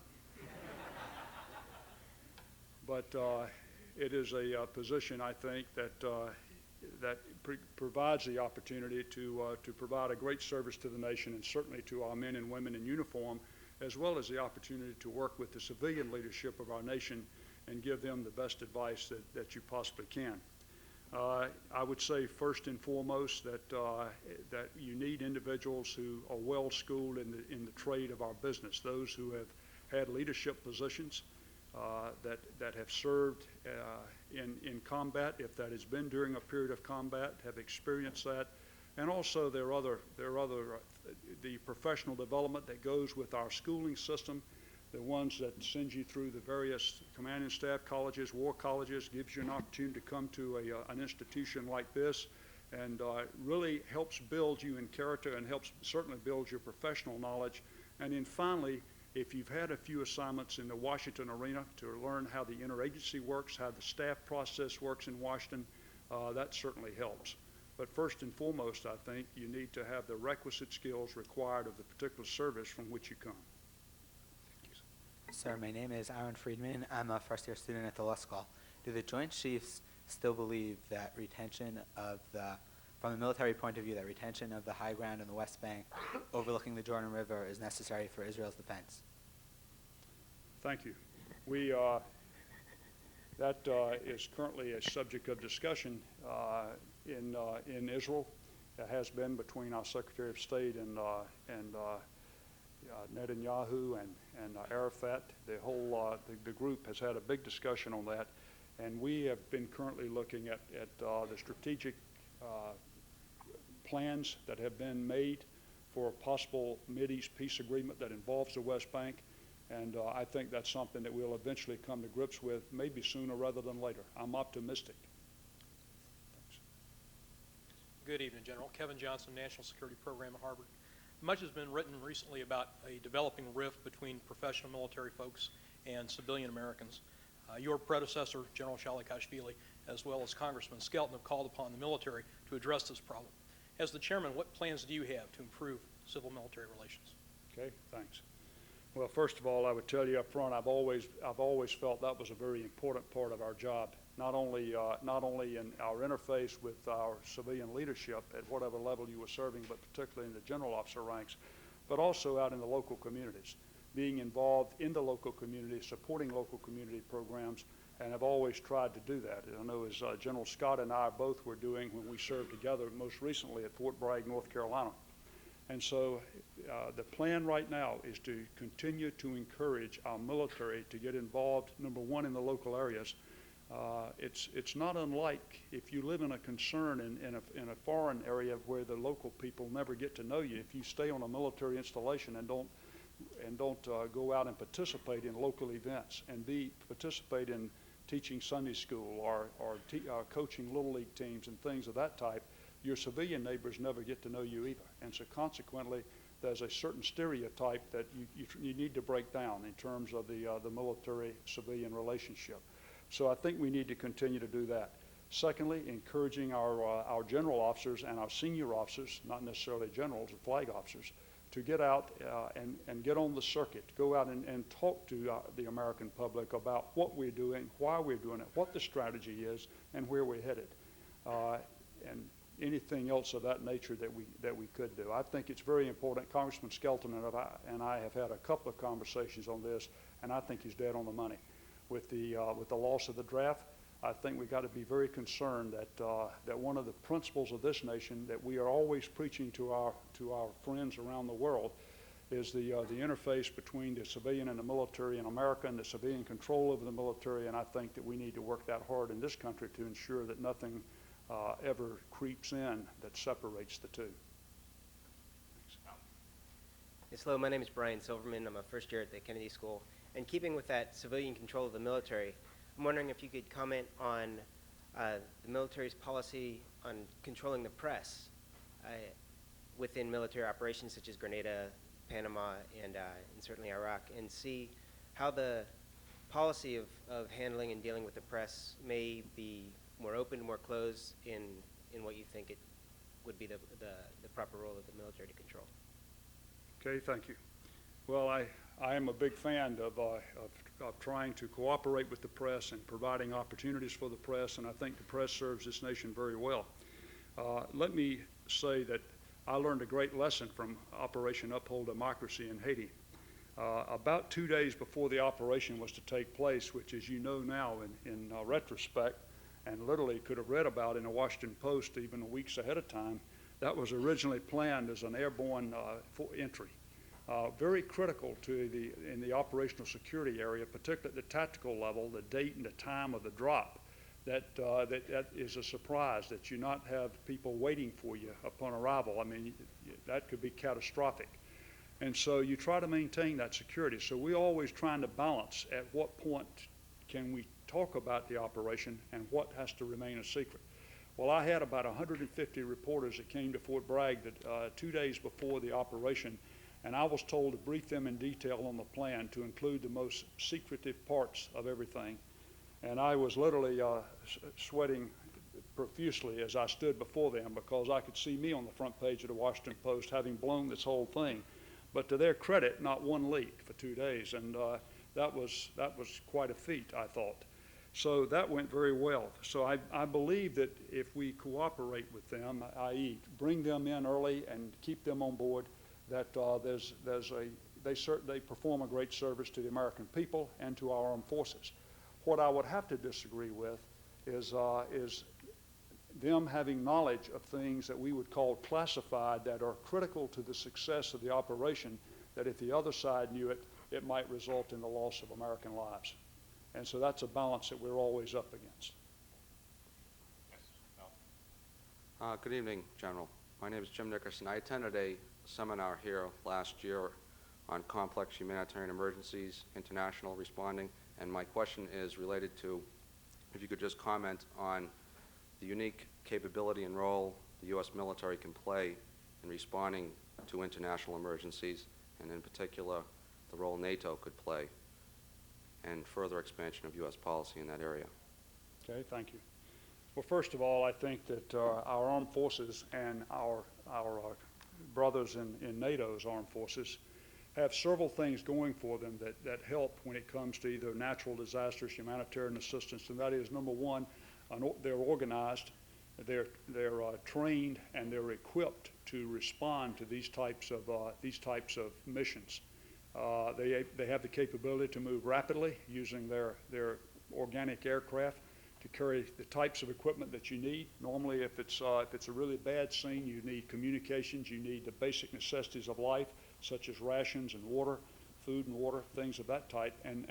But it is a position, I think, that provides the opportunity to provide a great service to the nation, and certainly to our men and women in uniform, as well as the opportunity to work with the civilian leadership of our nation and give them the best advice that you possibly can. I would say first and foremost that you need individuals who are well schooled in the trade of our business, those who have had leadership positions, that have served in combat, if that has been during a period of combat, have experienced that, and also there are the professional development that goes with our schooling system, the ones that send you through the various command and staff colleges, war colleges, gives you an opportunity to come to an institution like this, and really helps build you in character and helps certainly build your professional knowledge. And then finally, if you've had a few assignments in the Washington arena to learn how the interagency works, how the staff process works in Washington, that certainly helps. But first and foremost, I think you need to have the requisite skills required of the particular service from which you come. Sir, my name is Aaron Friedman. I'm a first-year student at the law school. Do the Joint Chiefs still believe that retention of from a military point of view, that retention of the high ground in the West Bank overlooking the Jordan River is necessary for Israel's defense? Thank you. That is currently a subject of discussion in Israel. It has been between our Secretary of State and Netanyahu and Arafat. The group has had a big discussion on that, and we have been currently looking at the strategic plans that have been made for a possible Mideast peace agreement that involves the West Bank, and I think that's something that we'll eventually come to grips with, maybe sooner rather than later. I'm optimistic. Thanks. Good evening, General. Kevin Johnson, National Security Program at Harvard. Much has been written recently about a developing rift between professional military folks and civilian Americans. Your predecessor, General Shalikashvili, as well as Congressman Skelton, have called upon the military to address this problem. As the chairman, what plans do you have to improve civil-military relations? Okay, thanks. Well, first of all, I would tell you up front, I've always felt that was a very important part of our job, not only in our interface with our civilian leadership at whatever level you were serving, but particularly in the general officer ranks, but also out in the local communities, being involved in the local community, supporting local community programs, and have always tried to do that. I know as General Scott and I both were doing when we served together, most recently at Fort Bragg, North Carolina. And so the plan right now is to continue to encourage our military to get involved, number one, in the local areas. It's not unlike if you live in a concern in a foreign area where the local people never get to know you. If you stay on a military installation and don't go out and participate in local events and participate in teaching Sunday school or coaching Little League teams and things of that type, your civilian neighbors never get to know you either. And so consequently, there's a certain stereotype that you need to break down in terms of the military-civilian relationship. So I think we need to continue to do that. Secondly, encouraging our general officers and our senior officers, not necessarily generals or flag officers, to get out and get on the circuit, go out and talk to the American public about what we're doing, why we're doing it, what the strategy is, and where we're headed. And anything else of that nature that we could do. I think it's very important. Congressman Skelton and I have had a couple of conversations on this, and I think he's dead on the money. With the loss of the draft, I think we've got to be very concerned that one of the principles of this nation that we are always preaching to our friends around the world is the interface between the civilian and the military in America and the civilian control over the military, and I think that we need to work that hard in this country to ensure that nothing ever creeps in that separates the two. Yes, hello, my name is Brian Silverman. I'm a first year at the Kennedy School. And keeping with that civilian control of the military, I'm wondering if you could comment on the military's policy on controlling the press within military operations such as Grenada, Panama, and certainly Iraq, and see how the policy of handling and dealing with the press may be more open, more closed in what you think it would be the proper role of the military to control. Okay, thank you. Well, I am a big fan of trying to cooperate with the press and providing opportunities for the press, and I think the press serves this nation very well. Let me say that I learned a great lesson from Operation Uphold Democracy in Haiti. About 2 days before the operation was to take place, which as you know now in retrospect, and literally could have read about in the Washington Post even weeks ahead of time, that was originally planned as an airborne entry. Very critical in the operational security area, particularly at the tactical level, the date and the time of the drop. That is a surprise, that you not have people waiting for you upon arrival. I mean, that could be catastrophic. And so you try to maintain that security. So we're always trying to balance at what point can we talk about the operation and what has to remain a secret. Well, I had about 150 reporters that came to Fort Bragg 2 days before the operation, and I was told to brief them in detail on the plan to include the most secretive parts of everything. And I was literally sweating profusely as I stood before them because I could see me on the front page of the Washington Post having blown this whole thing. But to their credit, not one leak for 2 days, and that was quite a feat, I thought. So that went very well. So I believe that if we cooperate with them, i.e. bring them in early and keep them on board, that they perform a great service to the American people and to our armed forces. What I would have to disagree with is them having knowledge of things that we would call classified that are critical to the success of the operation, that if the other side knew it, it might result in the loss of American lives. And so that's a balance that we're always up against. Good evening, General. My name is Jim Nickerson. I attended a seminar here last year on complex humanitarian emergencies, international responding, and my question is related to if you could just comment on the unique capability and role the U.S. military can play in responding to international emergencies, and in particular, the role NATO could play, and further expansion of U.S. policy in that area. Okay, thank you. Well, first of all, I think that our armed forces and our brothers in NATO's armed forces have several things going for them that help when it comes to either natural disasters, humanitarian assistance, and that is, number one, they're organized, they're trained, and they're equipped to respond to these types of missions. They have the capability to move rapidly using their organic aircraft to carry the types of equipment that you need. Normally, if it's a really bad scene, you need communications, you need the basic necessities of life, such as rations and water, food and water, things of that type, and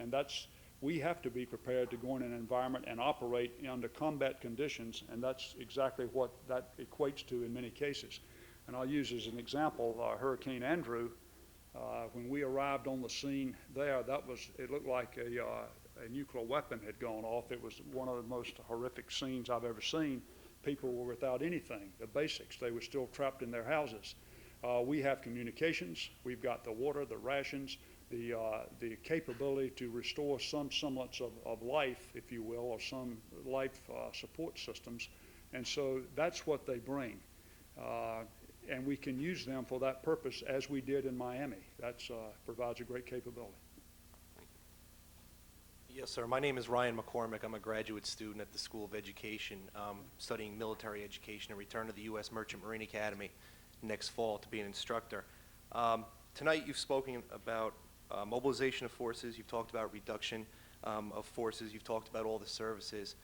we have to be prepared to go in an environment and operate under combat conditions, and that's exactly what that equates to in many cases. And I'll use as an example Hurricane Andrew. When we arrived on the scene there, it looked like a nuclear weapon had gone off. It was one of the most horrific scenes I've ever seen. People were without anything, the basics. They were still trapped in their houses. We have communications. We've got the water, the rations, the capability to restore some semblance of life, if you will, or some life support systems. And so that's what they bring. And we can use them for that purpose, as we did in Miami. That provides a great capability. Yes, sir. My name is Ryan McCormick. I'm a graduate student at the School of Education, studying military education and return to the U.S. Merchant Marine Academy next fall to be an instructor. Tonight you've spoken about mobilization of forces. You've talked about reduction of forces. You've talked about all the services.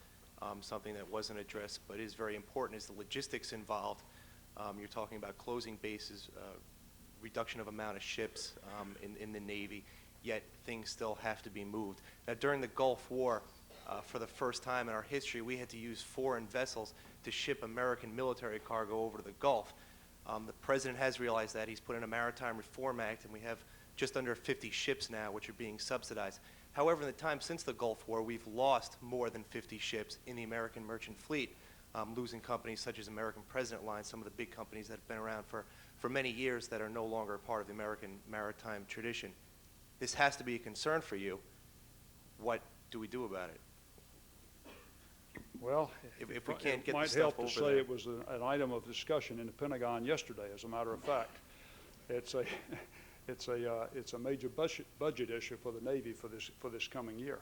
Something that wasn't addressed but is very important is the logistics involved. You're talking about closing bases, reduction of amount of ships in the Navy, yet things still have to be moved. Now, during the Gulf War, for the first time in our history, we had to use foreign vessels to ship American military cargo over to the Gulf. The President has realized that. He's put in a Maritime Reform Act, and we have just under 50 ships now which are being subsidized. However, in the time since the Gulf War, we've lost more than 50 ships in the American merchant fleet, losing companies such as American President Line, some of the big companies that have been around for many years that are no longer a part of the American maritime tradition. This has to be a concern for you. What do we do about it? Well, if we can't get it might the stuff help to over say there. it was an item of discussion in the Pentagon yesterday, as a matter of fact. It's a major budget issue for the Navy for this coming year.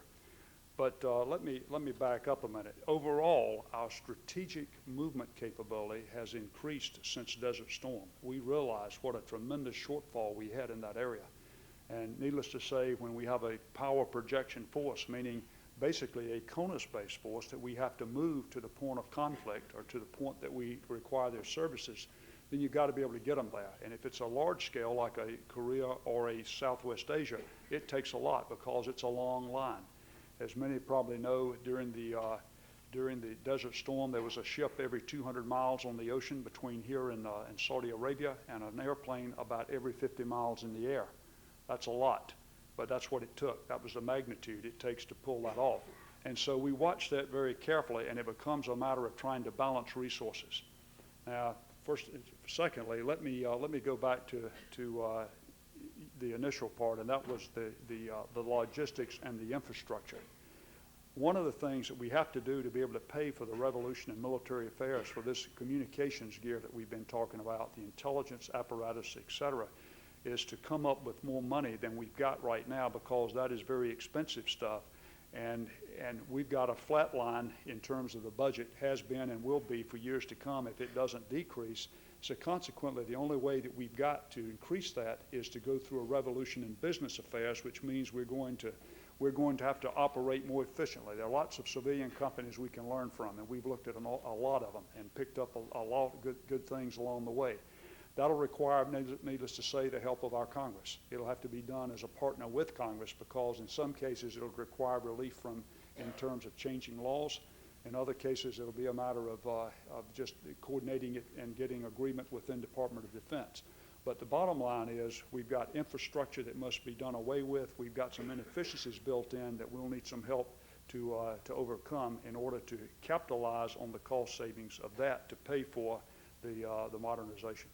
But let me back up a minute. Overall, our strategic movement capability has increased since Desert Storm. We realized what a tremendous shortfall we had in that area. And needless to say, when we have a power projection force, meaning basically a CONUS-based force that we have to move to the point of conflict or to the point that we require their services, then you've got to be able to get them there. And if it's a large scale like a Korea or a Southwest Asia, it takes a lot because it's a long line. As many probably know, during the Desert Storm, there was a ship every 200 miles on the ocean between here and Saudi Arabia, and an airplane about every 50 miles in the air. That's a lot, but that's what it took. That was the magnitude it takes to pull that off. And so we watch that very carefully, and it becomes a matter of trying to balance resources. Now, secondly, let me go back to the initial part, and that was the logistics and the infrastructure. One of the things that we have to do to be able to pay for the revolution in military affairs, for this communications gear that we've been talking about, the intelligence apparatus, et cetera, is to come up with more money than we've got right now, because that is very expensive stuff. And we've got a flat line in terms of the budget, has been and will be for years to come if it doesn't decrease. So consequently, the only way that we've got to increase that is to go through a revolution in business affairs, which means we're going to have to operate more efficiently. There are lots of civilian companies we can learn from, and we've looked at a lot of them and picked up a lot of good things along the way. That'll require, needless to say, the help of our Congress. It'll have to be done as a partner with Congress, because in some cases it'll require relief in terms of changing laws. In other cases, it'll be a matter of just coordinating it and getting agreement within Department of Defense. But the bottom line is we've got infrastructure that must be done away with. We've got some inefficiencies built in that we'll need some help to overcome in order to capitalize on the cost savings of that to pay for the modernization.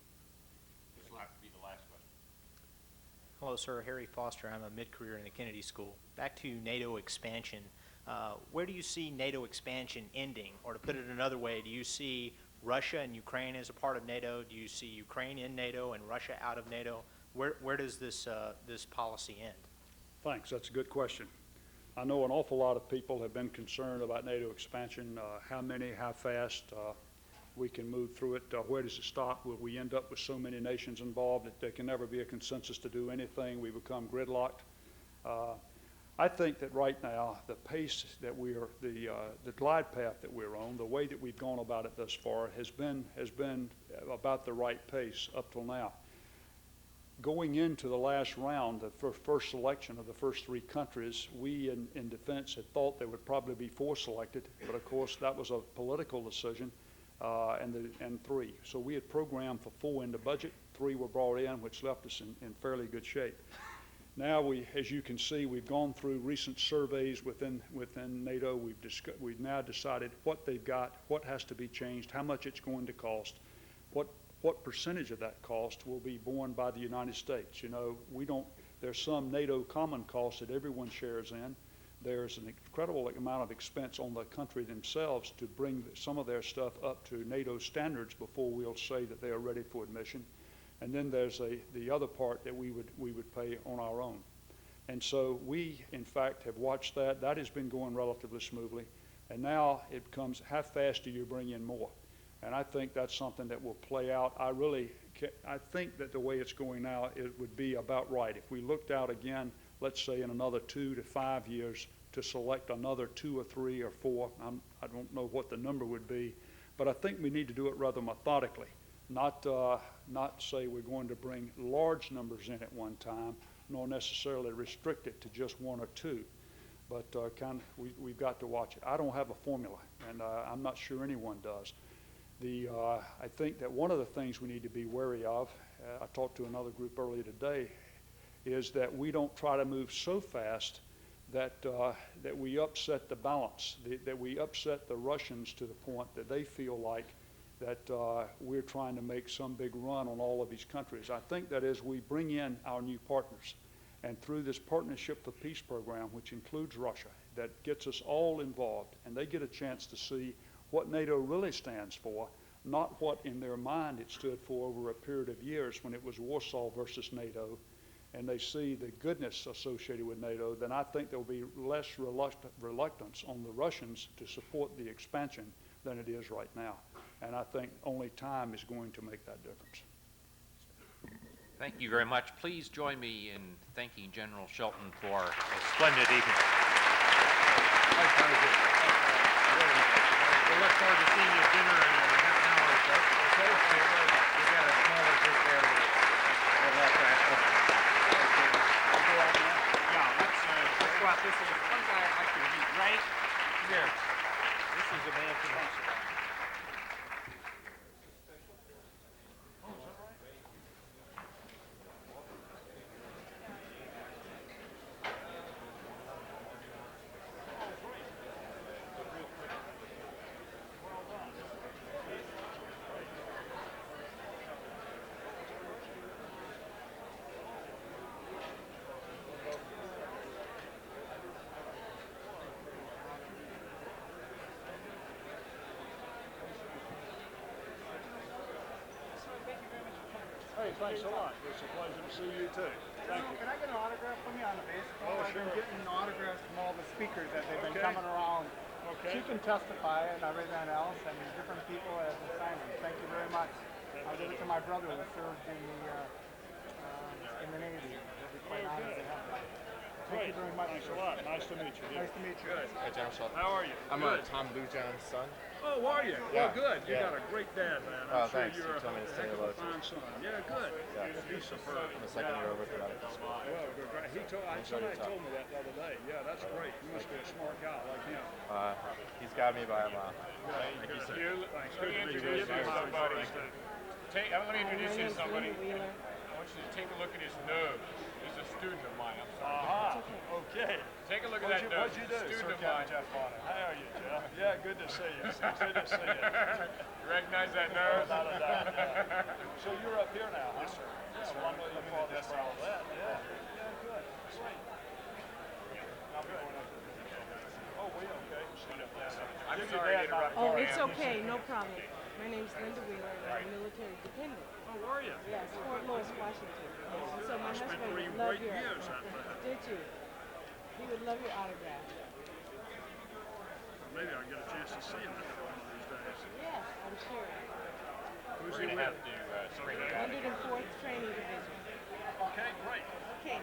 This will have to be the last question. Hello, sir. Harry Foster. I'm a mid-career in the Kennedy School. Back to NATO expansion. Where do you see NATO expansion ending? Or to put it another way, do you see Russia and Ukraine as a part of NATO? Do you see Ukraine in NATO and Russia out of NATO? Where does this policy end? Thanks. That's a good question. I know an awful lot of people have been concerned about NATO expansion, how many, how fast we can move through it, where does it stop? Will we end up with so many nations involved that there can never be a consensus to do anything? We become gridlocked. I think that right now, the pace that we are, the glide path that we're on, the way that we've gone about it thus far has been about the right pace up till now. Going into the last round, the first selection of the first 3 countries, we in defense had thought there would probably be 4 selected, but of course that was a political decision, and 3. So we had programmed for 4 in the budget, 3 were brought in, which left us in fairly good shape. Now as you can see, we've gone through recent surveys within NATO. We've now decided what they've got, what has to be changed, how much it's going to cost, what percentage of that cost will be borne by the United States. You know, there's some NATO common costs that everyone shares in. There's an incredible amount of expense on the country themselves to bring some of their stuff up to NATO standards before we'll say that they are ready for admission. And then there's the other part that we would pay on our own. And so we, in fact, have watched that. That has been going relatively smoothly. And now it becomes, how fast do you bring in more? And I think that's something that will play out. I think that the way it's going now, it would be about right. If we looked out again, let's say in another 2 to 5 years, to select another 2 or 3 or 4, I don't know what the number would be, but I think we need to do it rather methodically. Not say we're going to bring large numbers in at one time, nor necessarily restrict it to just 1 or 2. But we've got to watch it. I don't have a formula, and I'm not sure anyone does. I think that one of the things we need to be wary of, I talked to another group earlier today, is that we don't try to move so fast that we upset the balance, that we upset the Russians to the point that they feel like that we're trying to make some big run on all of these countries. I think that as we bring in our new partners, and through this Partnership for Peace program, which includes Russia, that gets us all involved, and they get a chance to see what NATO really stands for, not what in their mind it stood for over a period of years when it was Warsaw versus NATO, and they see the goodness associated with NATO, then I think there will be less reluctance on the Russians to support the expansion than it is right now. And I think only time is going to make that difference. Thank you very much. Please join me in thanking General Shelton for a splendid evening. We look forward to seeing you at dinner in half an hour or so. We've got a smaller group there. Yeah, let's go out this way. One guy I'd like to meet right here. This is the man from Russia. Hey, thanks a lot. It's a pleasure to see you too. Thank you. Can I get an autograph from you on the baseball? Oh, I've sure. been getting autographs from all the speakers as they've been Okay. coming around. Okay. She can testify and everything else, and different people have been signing. Thank you very much. I'll give it to my brother who served in the Navy. It'll be quite honored to have him. Thank you very much. Thanks a lot. Nice to meet you. Nice to meet you. Good. Hi, General Shelton. How are you? I'm Good. Tom Lujan's son. Oh, are you? Yeah. Well, good. You Yeah. got a great dad, man. Oh, I'm sure thanks. you're You told me to say a hello to fine son. Yeah, good. Yeah. He's superb. I'm a second year over at the medical school. Well, great. Somebody told me that the other day. Yeah, that's great. You must be a smart guy like him. He's got me by a mile. Thank you, sir. Thanks. Let me introduce you to somebody. Let me introduce you to somebody. I want you to take a look at his nose. He's a student of mine. I'm sorry. Okay. Okay. Take a look at that note. What'd you do? Student of mine. Jeff Bonner. How are you, Jeff? Yeah, good to see you. Good to see you. You recognize that nose? Without a doubt, yeah. So you're up here now, huh? Yes, sir. Yes, sir. I'm looking for the proud of that. Yeah. Yeah, good. Great. I'll be going up there. Oh, we okay. I'm sorry to interrupt. Oh, it's okay, no problem. My name's Linda Wheeler, and I'm a military dependent. Oh, were you? Yes, Fort Lewis, Washington. And so my I spent husband 3 would love great your years out there. Did you? He would love your autograph. Maybe I'll get a chance to see him one of these days. Yes, I'm sure. Who's We're he going to with? have to screen it out. 104th Training Division. Okay, great. Okay,